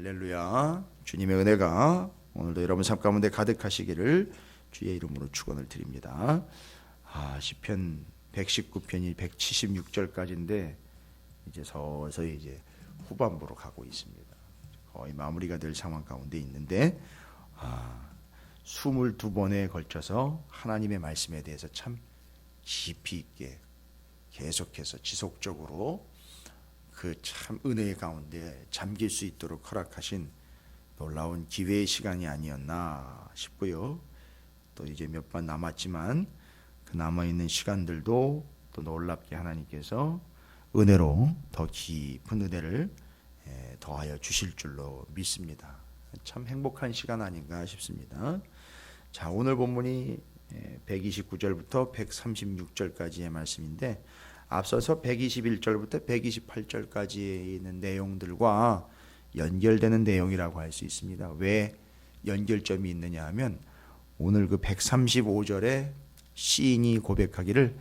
할렐루야. 주님의 은혜가 오늘도 여러분 삶 가운데 가득하시기를 주의 이름으로 축원을 드립니다. 시편 119편이 176절까지인데 이제 서서히 이제 후반부로 가고 있습니다. 거의 마무리가 될 상황 가운데 있는데 22번에 걸쳐서 하나님의 말씀에 대해서 참 깊이 있게 계속해서 지속적으로 그 참 은혜의 가운데 잠길 수 있도록 허락하신 놀라운 기회의 시간이 아니었나 싶고요. 또 이제 몇 번 남았지만 그 남아있는 시간들도 또 놀랍게 하나님께서 은혜로 더 깊은 은혜를 더하여 주실 줄로 믿습니다. 참 행복한 시간 아닌가 싶습니다. 자, 오늘 본문이 129절부터 136절까지의 말씀인데 앞서서 121절부터 128절까지에 있는 내용들과 연결되는 내용이라고 할 수 있습니다. 왜 연결점이 있느냐 하면 오늘 그 135절에 시인이 고백하기를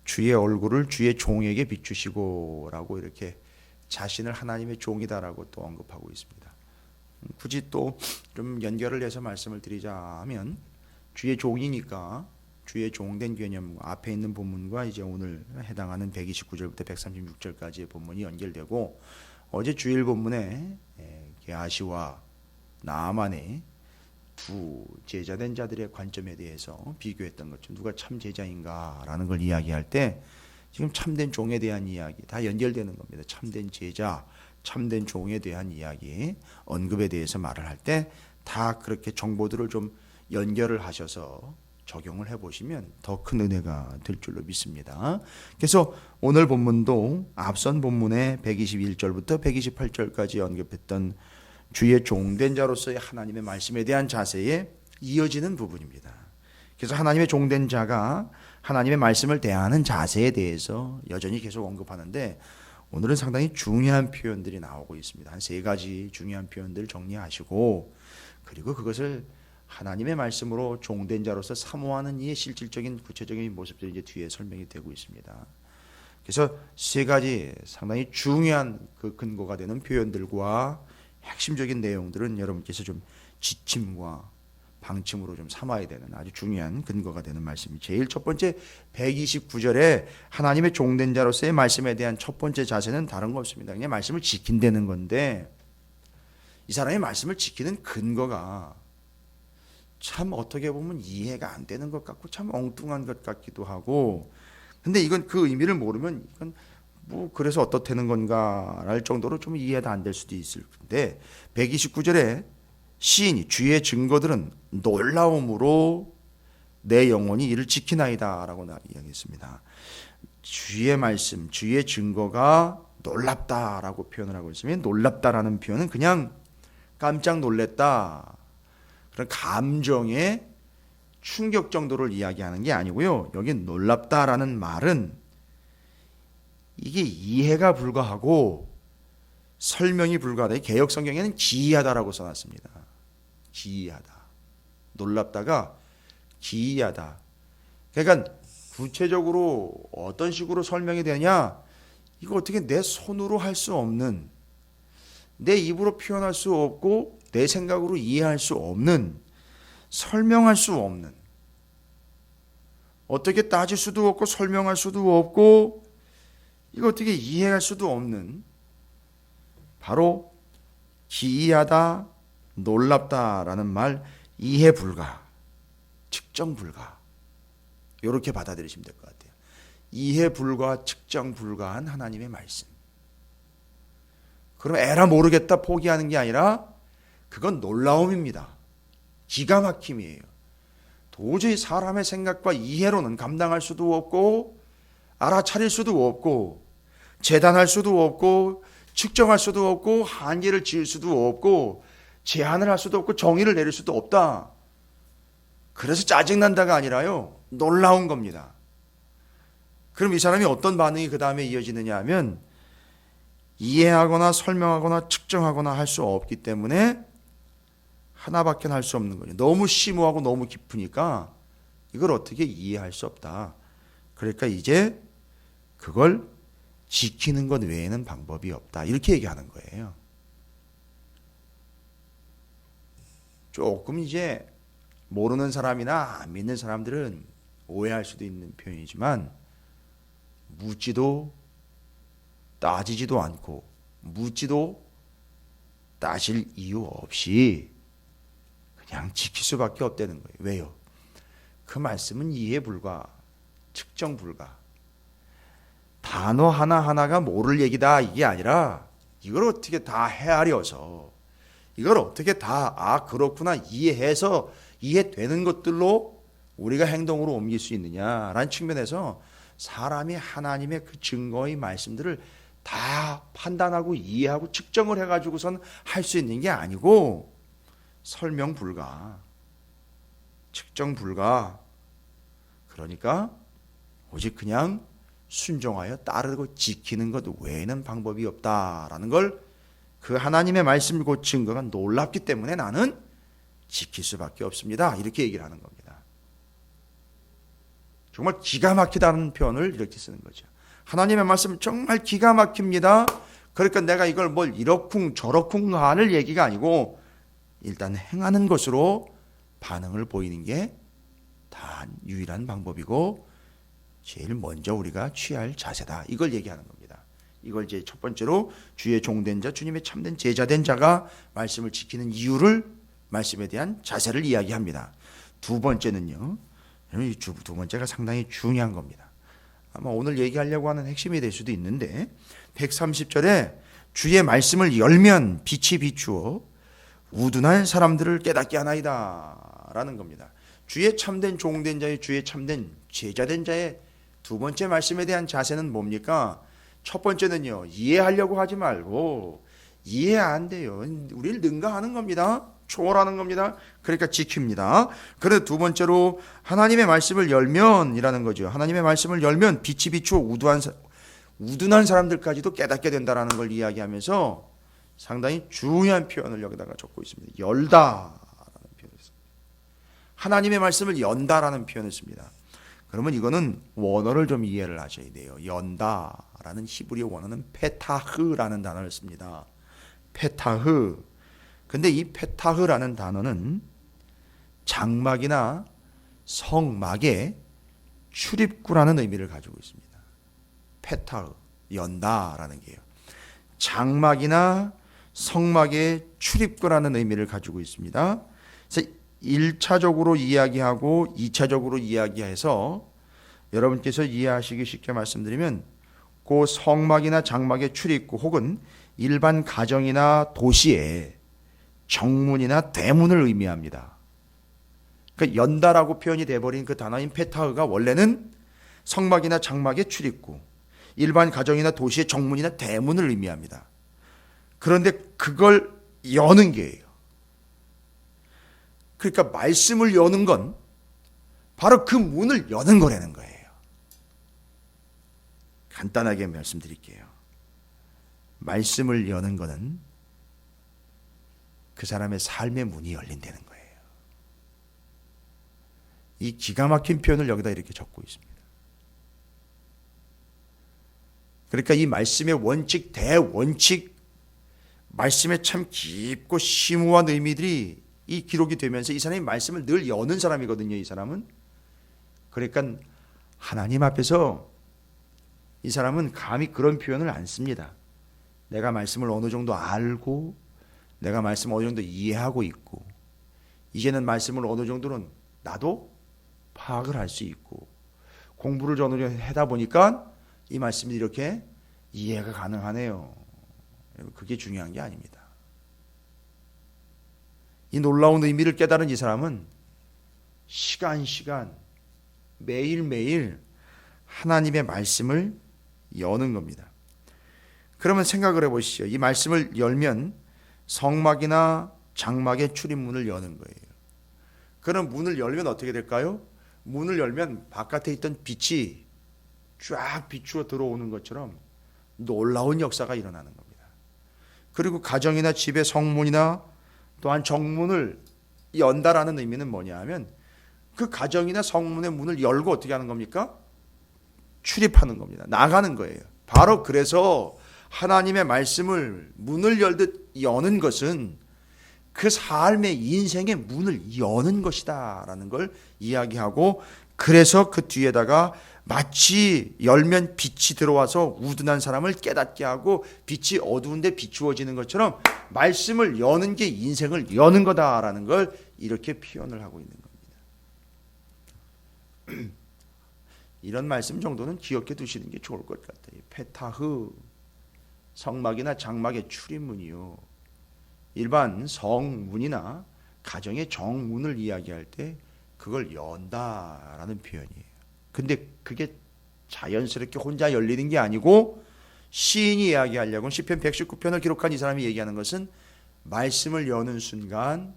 주의 얼굴을 주의 종에게 비추시고 라고 이렇게 자신을 하나님의 종이다라고 또 언급하고 있습니다. 굳이 또 좀 연결을 해서 말씀을 드리자 하면 주의 종이니까 주의 종된 개념 앞에 있는 본문과 이제 오늘 해당하는 129절부터 136절까지의 본문이 연결되고 어제 주일 본문에 게하시와 나아만의 두 제자된 자들의 관점에 대해서 비교했던 것처럼 누가 참 제자인가라는 걸 이야기할 때 지금 참된 종에 대한 이야기 다 연결되는 겁니다. 참된 제자, 참된 종에 대한 이야기, 언급에 대해서 말을 할 때 다 그렇게 정보들을 좀 연결을 하셔서 적용을 해보시면 더 큰 은혜가 될 줄로 믿습니다. 그래서 오늘 본문도 앞선 본문의 121절부터 128절까지 언급했던 주의 종된 자로서의 하나님의 말씀에 대한 자세에 이어지는 부분입니다. 그래서 하나님의 종된 자가 하나님의 말씀을 대하는 자세에 대해서 여전히 계속 언급하는데 오늘은 상당히 중요한 표현들이 나오고 있습니다. 한 3가지 중요한 표현들을 정리하시고 그리고 그것을 하나님의 말씀으로 종된 자로서 사모하는 이의 실질적인 구체적인 모습들이 이제 뒤에 설명이 되고 있습니다. 그래서 3가지 상당히 중요한 그 근거가 되는 표현들과 핵심적인 내용들은 여러분께서 좀 지침과 방침으로 좀 삼아야 되는 아주 중요한 근거가 되는 말씀이 제일 첫 번째 129절에 하나님의 종된 자로서의 말씀에 대한 첫 번째 자세는 다른 거 없습니다. 그냥 말씀을 지킨다는 건데 이 사람의 말씀을 지키는 근거가 참 어떻게 보면 이해가 안 되는 것 같고 참 엉뚱한 것 같기도 하고 근데 이건 그 의미를 모르면 이건 뭐 그래서 어떻다는 건가 할 정도로 좀 이해가 안 될 수도 있을 텐데 129절에 시인이 주의 증거들은 놀라움으로 내 영혼이 이를 지키나이다 라고 이야기했습니다. 주의 말씀, 주의 증거가 놀랍다라고 표현을 하고 있으면 놀랍다라는 표현은 그냥 깜짝 놀랬다 그런 감정의 충격 정도를 이야기하는 게 아니고요. 여기 놀랍다라는 말은 이게 이해가 불가하고 설명이 불가하다. 개역 성경에는 기이하다라고 써놨습니다. 기이하다. 놀랍다가 기이하다. 그러니까 구체적으로 어떤 식으로 설명이 되냐? 이거 어떻게 내 손으로 할 수 없는, 내 입으로 표현할 수 없고 내 생각으로 이해할 수 없는, 설명할 수 없는, 어떻게 따질 수도 없고 설명할 수도 없고 이거 어떻게 이해할 수도 없는 바로 기이하다, 놀랍다라는 말 이해 불가, 측정 불가 이렇게 받아들이시면 될 것 같아요. 이해 불가, 측정 불가한 하나님의 말씀. 그럼 에라 모르겠다 포기하는 게 아니라 그건 놀라움입니다. 기가 막힘이에요. 도저히 사람의 생각과 이해로는 감당할 수도 없고 알아차릴 수도 없고 재단할 수도 없고 측정할 수도 없고 한계를 지을 수도 없고 제한을 할 수도 없고 정의를 내릴 수도 없다. 그래서 짜증난다가 아니라요. 놀라운 겁니다. 그럼 이 사람이 어떤 반응이 그 다음에 이어지느냐 하면 이해하거나 설명하거나 측정하거나 할 수 없기 때문에 하나밖에 할 수 없는 거죠. 너무 심오하고 너무 깊으니까 이걸 어떻게 이해할 수 없다. 그러니까 이제 그걸 지키는 것 외에는 방법이 없다. 이렇게 얘기하는 거예요. 조금 이제 모르는 사람이나 안 믿는 사람들은 오해할 수도 있는 표현이지만, 묻지도 따지지도 않고 묻지도 따질 이유 없이 그냥 지킬 수밖에 없다는 거예요. 왜요? 그 말씀은 이해 불가, 측정 불가. 단어 하나하나가 모를 얘기다 이게 아니라 이걸 어떻게 다 헤아려서 이걸 어떻게 다 그렇구나 이해해서 이해되는 것들로 우리가 행동으로 옮길 수 있느냐라는 측면에서 사람이 하나님의 그 증거의 말씀들을 다 판단하고 이해하고 측정을 해가지고선 할 수 있는 게 아니고 설명 불가, 측정 불가. 그러니까 오직 그냥 순종하여 따르고 지키는 것 외에는 방법이 없다라는 걸, 그 하나님의 말씀 그 증거가 놀랍기 때문에 나는 지킬 수밖에 없습니다. 이렇게 얘기를 하는 겁니다. 정말 기가 막히다는 표현을 이렇게 쓰는 거죠. 하나님의 말씀은 정말 기가 막힙니다. 그러니까 내가 이걸 뭘 이렇쿵 저렇쿵 하는 얘기가 아니고 일단 행하는 것으로 반응을 보이는 게 단 유일한 방법이고 제일 먼저 우리가 취할 자세다. 이걸 얘기하는 겁니다. 이걸 이제 첫 번째로 주의 종된 자, 주님의 참된 제자된 자가 말씀을 지키는 이유를, 말씀에 대한 자세를 이야기합니다. 두 번째는요, 이 두 번째가 상당히 중요한 겁니다. 아마 오늘 얘기하려고 하는 핵심이 될 수도 있는데 130절에 주의 말씀을 열면 빛이 비추어 우둔한 사람들을 깨닫게 하나이다 라는 겁니다. 주의 참된 종된 자의, 주의 참된 제자된 자의 두 번째 말씀에 대한 자세는 뭡니까? 첫 번째는요, 이해하려고 하지 말고 이해 안 돼요, 우리를 능가하는 겁니다. 초월하는 겁니다. 그러니까 지킵니다. 그래서 두 번째로 하나님의 말씀을 열면이라는 거죠. 하나님의 말씀을 열면 빛이 비추어 우둔한 사람들까지도 깨닫게 된다라는 걸 이야기하면서 상당히 중요한 표현을 여기다가 적고 있습니다. 열다라는 표현을 씁니다. 하나님의 말씀을 연다라는 표현을 씁니다. 그러면 이거는 원어를 좀 이해를 하셔야 돼요. 연다라는 히브리 원어는 페타흐라는 단어를 씁니다. 페타흐. 근데 이 페타흐라는 단어는 장막이나 성막의 출입구라는 의미를 가지고 있습니다. 페타흐, 연다라는 게요. 장막이나 성막의 출입구라는 의미를 가지고 있습니다. 그래서 1차적으로 이야기하고 2차적으로 이야기해서 여러분께서 이해하시기 쉽게 말씀드리면 그 성막이나 장막의 출입구 혹은 일반 가정이나 도시의 정문이나 대문을 의미합니다. 그러니까 연다라고 표현이 돼버린 그 단어인 페타흐가 원래는 성막이나 장막의 출입구, 일반 가정이나 도시의 정문이나 대문을 의미합니다. 그런데 그걸 여는 게예요. 그러니까 말씀을 여는 건 바로 그 문을 여는 거라는 거예요. 간단하게 말씀드릴게요. 말씀을 여는 거는 그 사람의 삶의 문이 열린다는 거예요. 이 기가 막힌 표현을 여기다 이렇게 적고 있습니다. 그러니까 이 말씀의 원칙, 대원칙, 말씀에 참 깊고 심오한 의미들이 이 기록이 되면서 이 사람이 말씀을 늘 여는 사람이거든요. 이 사람은. 그러니까 하나님 앞에서 이 사람은 감히 그런 표현을 안 씁니다. 내가 말씀을 어느 정도 알고 내가 말씀을 어느 정도 이해하고 있고 이제는 말씀을 어느 정도는 나도 파악을 할 수 있고 공부를 어느 정도 하다 보니까 이 말씀이 이렇게 이해가 가능하네요. 그게 중요한 게 아닙니다. 이 놀라운 의미를 깨달은 이 사람은 시간 매일매일 하나님의 말씀을 여는 겁니다. 그러면 생각을 해보시죠. 이 말씀을 열면 성막이나 장막의 출입문을 여는 거예요. 그럼 문을 열면 어떻게 될까요? 문을 열면 바깥에 있던 빛이 쫙 비추어 들어오는 것처럼 놀라운 역사가 일어나는 겁니다. 그리고 가정이나 집의 성문이나 또한 정문을 연다라는 의미는 뭐냐 하면 그 가정이나 성문의 문을 열고 어떻게 하는 겁니까? 출입하는 겁니다. 나가는 거예요. 바로 그래서 하나님의 말씀을 문을 열듯 여는 것은 그 삶의 인생의 문을 여는 것이다 라는 걸 이야기하고, 그래서 그 뒤에다가 마치 열면 빛이 들어와서 우둔한 사람을 깨닫게 하고 빛이 어두운데 비추어지는 것처럼 말씀을 여는 게 인생을 여는 거다라는 걸 이렇게 표현을 하고 있는 겁니다. 이런 말씀 정도는 기억해 두시는 게 좋을 것 같아요. 페타흐, 성막이나 장막의 출입문이요, 일반 성문이나 가정의 정문을 이야기할 때 그걸 연다라는 표현이에요. 근데 그게 자연스럽게 혼자 열리는 게 아니고, 시인이 이야기하려고 시편 119편을 기록한 이 사람이 얘기하는 것은 말씀을 여는 순간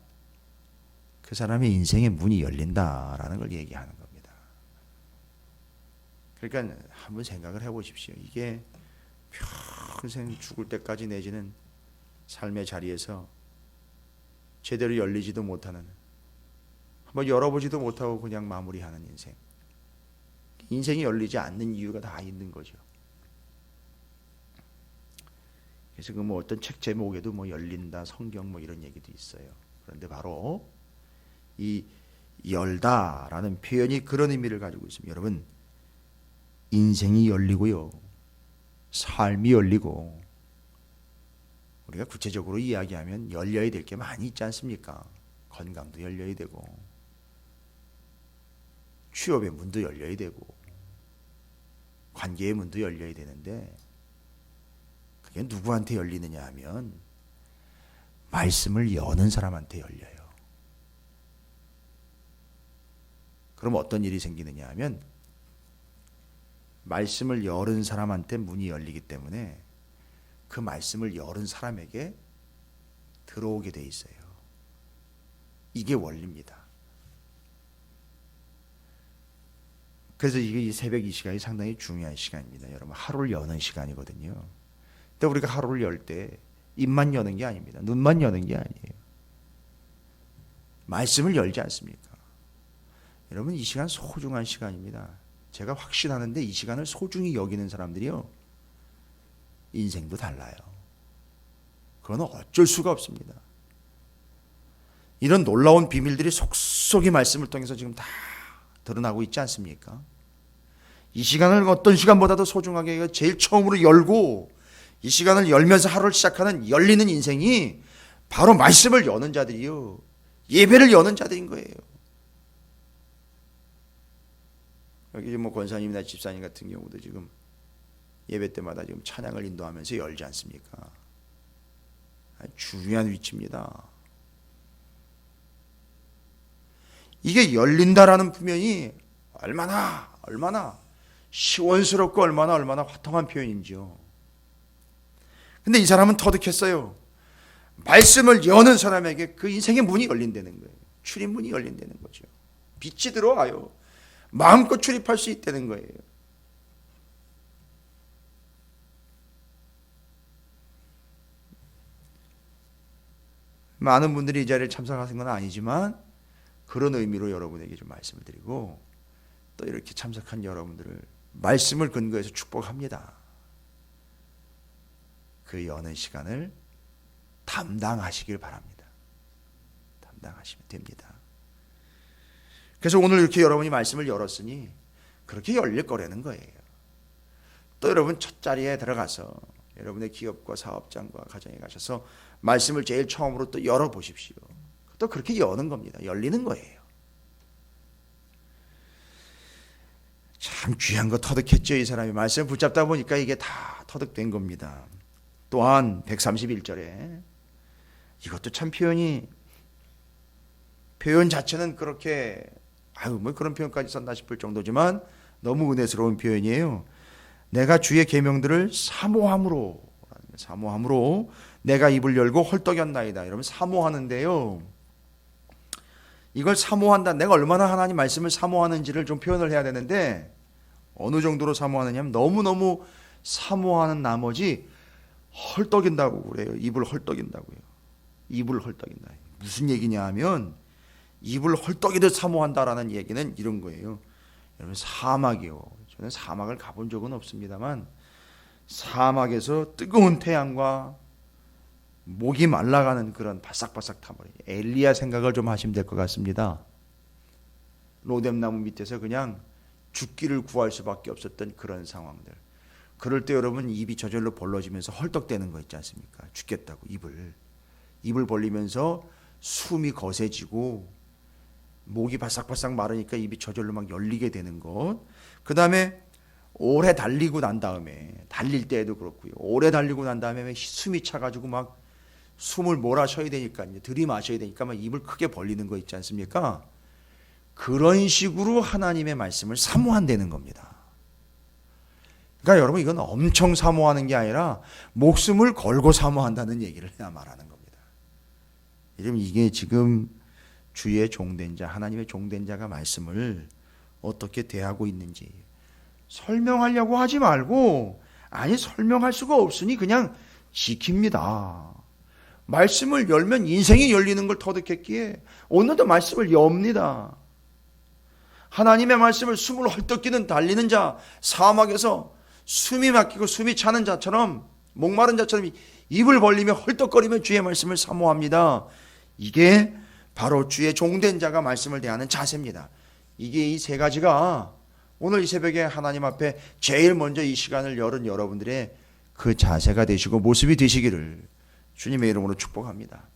그 사람의 인생의 문이 열린다라는 걸 얘기하는 겁니다. 그러니까 한번 생각을 해보십시오. 이게 평생 죽을 때까지 내지는 삶의 자리에서 제대로 열리지도 못하는, 한번 열어보지도 못하고 그냥 마무리하는 인생. 인생이 열리지 않는 이유가 다 있는 거죠. 그래서 그 뭐 어떤 책 제목에도 뭐 열린다, 성경 뭐 이런 얘기도 있어요. 그런데 바로 이 열다라는 표현이 그런 의미를 가지고 있습니다. 여러분, 인생이 열리고요, 삶이 열리고, 우리가 구체적으로 이야기하면 열려야 될 게 많이 있지 않습니까? 건강도 열려야 되고, 취업의 문도 열려야 되고, 관계의 문도 열려야 되는데, 그게 누구한테 열리느냐 하면 말씀을 여는 사람한테 열려요. 그럼 어떤 일이 생기느냐 하면 말씀을 열은 사람한테 문이 열리기 때문에 그 말씀을 열은 사람에게 들어오게 돼 있어요. 이게 원리입니다. 그래서 이게 새벽 이 시간이 상당히 중요한 시간입니다. 여러분, 하루를 여는 시간이거든요. 근데 우리가 하루를 열 때 입만 여는 게 아닙니다. 눈만 여는 게 아니에요. 말씀을 열지 않습니까? 여러분, 이 시간 소중한 시간입니다. 제가 확신하는데 이 시간을 소중히 여기는 사람들이요, 인생도 달라요. 그건 어쩔 수가 없습니다. 이런 놀라운 비밀들이 속속의 말씀을 통해서 지금 다 드러나고 있지 않습니까? 이 시간을 어떤 시간보다도 소중하게 제일 처음으로 열고, 이 시간을 열면서 하루를 시작하는 열리는 인생이 바로 말씀을 여는 자들이요, 예배를 여는 자들인 거예요. 여기 뭐 권사님이나 집사님 같은 경우도 지금 예배 때마다 지금 찬양을 인도하면서 열지 않습니까? 중요한 위치입니다. 이게 열린다라는 표현이 얼마나 시원스럽고 얼마나 화통한 표현인지요. 근데 이 사람은 터득했어요. 말씀을 여는 사람에게 그 인생의 문이 열린다는 거예요. 출입문이 열린다는 거죠. 빛이 들어와요. 마음껏 출입할 수 있다는 거예요. 많은 분들이 이 자리에 참석하신 건 아니지만 그런 의미로 여러분에게 좀 말씀을 드리고, 또 이렇게 참석한 여러분들을 말씀을 근거해서 축복합니다. 그 여는 시간을 담당하시길 바랍니다. 담당하시면 됩니다. 그래서 오늘 이렇게 여러분이 말씀을 열었으니 그렇게 열릴 거라는 거예요. 또 여러분 첫 자리에 들어가서 여러분의 기업과 사업장과 가정에 가셔서 말씀을 제일 처음으로 또 열어보십시오. 또 그렇게 여는 겁니다. 열리는 거예요. 참 귀한 거 터득했죠. 이 사람이 말씀을 붙잡다 보니까 이게 다 터득된 겁니다. 또한 131절에 이것도 참 표현 자체는 그렇게 뭐 그런 표현까지 썼나 싶을 정도지만 너무 은혜스러운 표현이에요. 내가 주의 계명들을 사모함으로 내가 입을 열고 헐떡였나이다. 이러면 사모하는데요, 이걸 사모한다, 내가 얼마나 하나님 말씀을 사모하는지를 좀 표현을 해야 되는데, 어느 정도로 사모하느냐면 너무너무 사모하는 나머지 헐떡인다고 그래요. 입을 헐떡인다고요. 입을 헐떡인다. 무슨 얘기냐 하면 입을 헐떡이듯 사모한다라는 얘기는 이런 거예요. 여러분, 사막이요. 저는 사막을 가본 적은 없습니다만 사막에서 뜨거운 태양과 목이 말라가는 그런 바싹바싹 타버려. 엘리야 생각을 좀 하시면 될 것 같습니다. 로뎀나무 밑에서 그냥 죽기를 구할 수밖에 없었던 그런 상황들. 그럴 때 여러분 입이 저절로 벌러지면서 헐떡대는 거 있지 않습니까? 죽겠다고 입을 벌리면서 숨이 거세지고 목이 바싹바싹 마르니까 입이 저절로 막 열리게 되는 것. 그 다음에 오래 달리고 난 다음에, 달릴 때에도 그렇고요, 오래 달리고 난 다음에 숨이 차가지고 막 숨을 몰아쉬어야 되니까, 들이마셔야 되니까 막 입을 크게 벌리는 거 있지 않습니까? 그런 식으로 하나님의 말씀을 사모한다는 겁니다. 그러니까 여러분 이건 엄청 사모하는 게 아니라 목숨을 걸고 사모한다는 얘기를 해야 말하는 겁니다. 이게 지금 주의 종된 자, 하나님의 종된 자가 말씀을 어떻게 대하고 있는지 설명하려고 하지 말고, 아니 설명할 수가 없으니 그냥 지킵니다. 말씀을 열면 인생이 열리는 걸 터득했기에 오늘도 말씀을 엽니다. 하나님의 말씀을 숨을 헐떡이는 달리는 자, 사막에서 숨이 막히고 숨이 차는 자처럼, 목마른 자처럼 입을 벌리며 헐떡거리며 주의 말씀을 사모합니다. 이게 바로 주의 종된 자가 말씀을 대하는 자세입니다. 이게 이 세 가지가 오늘 이 새벽에 하나님 앞에 제일 먼저 이 시간을 열은 여러분들의 그 자세가 되시고 모습이 되시기를 주님의 이름으로 축복합니다.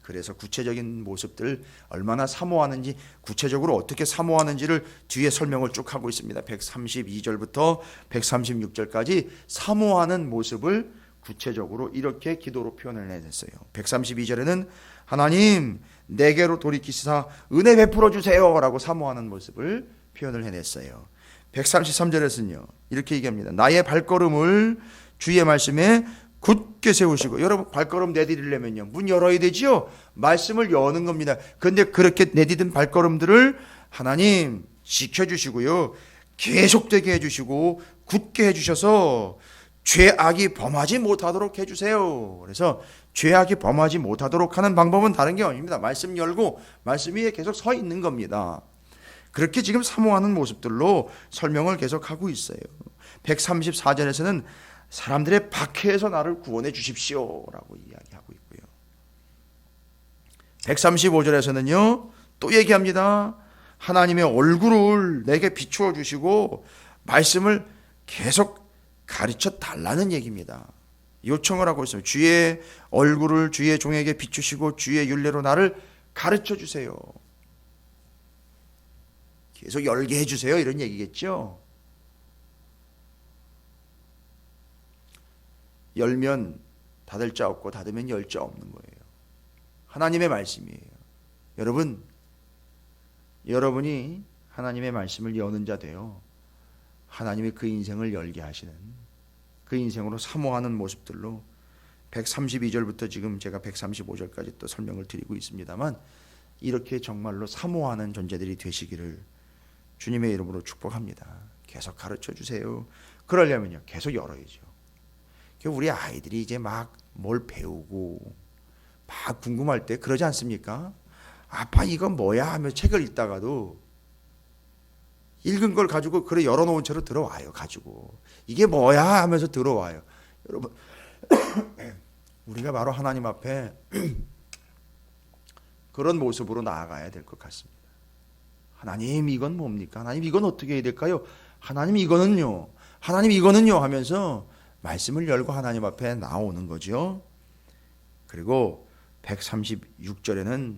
그래서 구체적인 모습들 얼마나 사모하는지, 구체적으로 어떻게 사모하는지를 뒤에 설명을 쭉 하고 있습니다. 132절부터 136절까지 사모하는 모습을 구체적으로 이렇게 기도로 표현을 해냈어요. 132절에는 하나님 내게로 돌이키시사 은혜 베풀어 주세요 라고 사모하는 모습을 표현을 해냈어요. 133절에서는요 이렇게 얘기합니다. 나의 발걸음을 주의 말씀에 굳게 세우시고. 여러분 발걸음 내디디려면요 문 열어야 되지요. 말씀을 여는 겁니다. 그런데 그렇게 내디딘 발걸음들을 하나님 지켜주시고요, 계속되게 해주시고 굳게 해주셔서 죄악이 범하지 못하도록 해주세요. 그래서 죄악이 범하지 못하도록 하는 방법은 다른 게 아닙니다. 말씀 열고 말씀 위에 계속 서 있는 겁니다. 그렇게 지금 사모하는 모습들로 설명을 계속하고 있어요. 134절에서는 사람들의 박해에서 나를 구원해 주십시오 라고 이야기하고 있고요. 135절에서는요 또 얘기합니다. 하나님의 얼굴을 내게 비추어 주시고 말씀을 계속 가르쳐 달라는 얘기입니다. 요청을 하고 있어요. 주의 얼굴을 주의 종에게 비추시고 주의 율례로 나를 가르쳐 주세요. 계속 열게 해주세요 이런 얘기겠죠. 열면 닫을 자 없고 닫으면 열 자 없는 거예요. 하나님의 말씀이에요. 여러분이 하나님의 말씀을 여는 자 되어 하나님의 그 인생을 열게 하시는, 그 인생으로 사모하는 모습들로 132절부터 지금 제가 135절까지 또 설명을 드리고 있습니다만, 이렇게 정말로 사모하는 존재들이 되시기를 주님의 이름으로 축복합니다. 계속 가르쳐 주세요. 그러려면요 계속 열어야죠. 우리 아이들이 이제 막 뭘 배우고 막 궁금할 때 그러지 않습니까? 아빠 이건 뭐야 하며 책을 읽다가도 읽은 걸 가지고 그래 열어놓은 채로 들어와요. 가지고 이게 뭐야 하면서 들어와요. 여러분 우리가 바로 하나님 앞에 그런 모습으로 나아가야 될 것 같습니다. 하나님 이건 뭡니까? 하나님 이건 어떻게 해야 될까요? 하나님 이거는요 하면서 말씀을 열고 하나님 앞에 나오는 거죠. 그리고 136절에는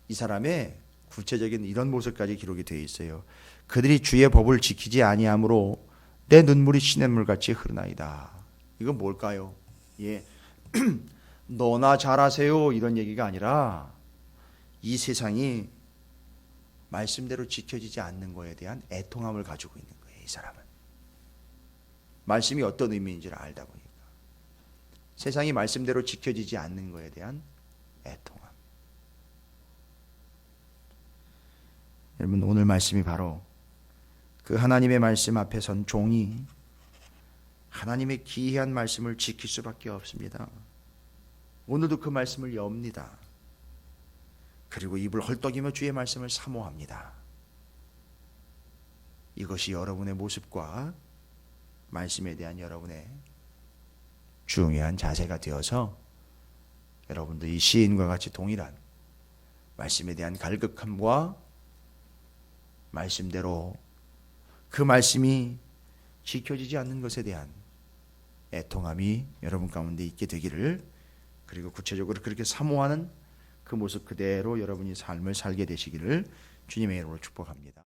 이 사람의 구체적인 이런 모습까지 기록이 되어 있어요. 그들이 주의 법을 지키지 아니함으로 내 눈물이 시냇물같이 흐르나이다. 이건 뭘까요? 예, 너나 잘하세요 이런 얘기가 아니라 이 세상이 말씀대로 지켜지지 않는 것에 대한 애통함을 가지고 있는 거예요. 이 사람은 말씀이 어떤 의미인지를 알다 보니까 세상이 말씀대로 지켜지지 않는 것에 대한 애통함. 여러분 오늘 말씀이 바로 그 하나님의 말씀 앞에 선 종이 하나님의 기이한 말씀을 지킬 수밖에 없습니다. 오늘도 그 말씀을 엽니다. 그리고 입을 헐떡이며 주의 말씀을 사모합니다. 이것이 여러분의 모습과 말씀에 대한 여러분의 중요한 자세가 되어서 여러분도 이 시인과 같이 동일한 말씀에 대한 갈급함과 말씀대로 그 말씀이 지켜지지 않는 것에 대한 애통함이 여러분 가운데 있게 되기를, 그리고 구체적으로 그렇게 사모하는 그 모습 그대로 여러분이 삶을 살게 되시기를 주님의 이름으로 축복합니다.